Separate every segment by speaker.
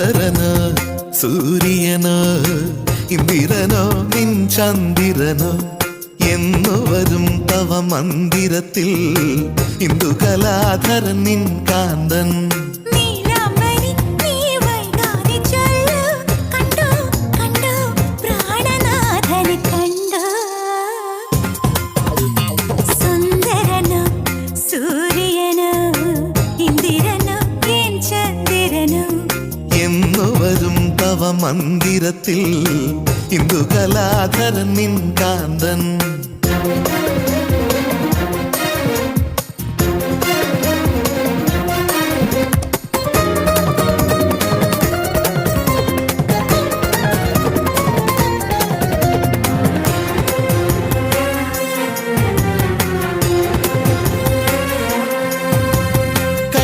Speaker 1: സുന്ദരനോ സൂര്യനോ ഇന്ദിരനോ നിൻ ചന്ദ്രനോ എന്നു വരും തവ മന്ദിരത്തിൽ ഇന്ദുകലാധരൻ നിൻ കാന്തൻ. മന്ദിരത്തിൽ ഇന്ദുകലാധരൻ നിൻ കാന്തൻ.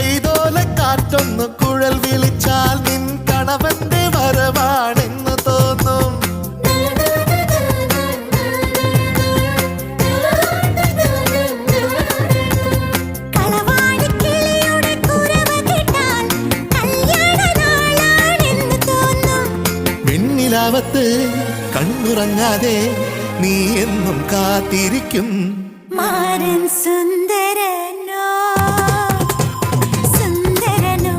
Speaker 1: കൈതോലക്കാറ്റൊന്ന് കുഴൽ വിളിച്ചാൽ നിൻ കണവന്റെ വരവാണെന്ന് തോന്നും. വെണ്ണിലാവത്ത് കണ്ണുറങ്ങാതെ നീ എന്നും കാത്തിരിക്കും.
Speaker 2: മാരൻ സുന്ദരനോ സുന്ദരനോ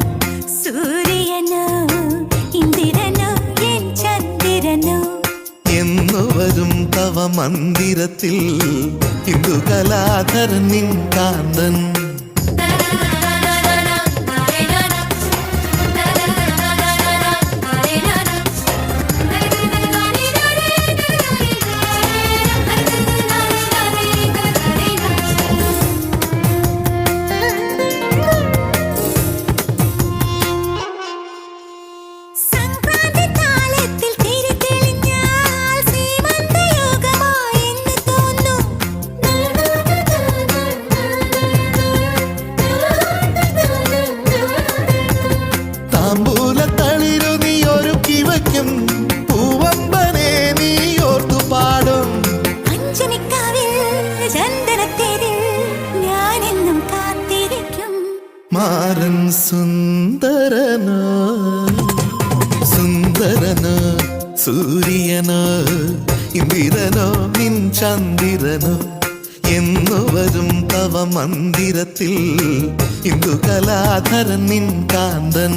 Speaker 2: സൂര്യനോ ഇന്ദിരനോ എൻ ചന്ദ്രനോ
Speaker 1: എന്നു വരും തവ മന്ദിരത്തിൽ ഇന്ദുകലാധരൻ നിൻ കാന്തൻ. താമ്പൂലത്തളിരു നീ ഒരുക്കി വയ്ക്കും പൂവമ്പനെ നീ ഓർത്തു പാടും.
Speaker 2: ഞാനെന്നും കാത്തിരിക്കും.
Speaker 1: മാരൻ സുന്ദരനോ സുന്ദരനോ സൂര്യനോ ഇന്ദിരനോ നിൻ ചന്ദ്രനോ എന്നു വരും തവ മന്ദിരത്തിൽ ഇന്ദുകലാധരൻ നിൻ കാന്തൻ.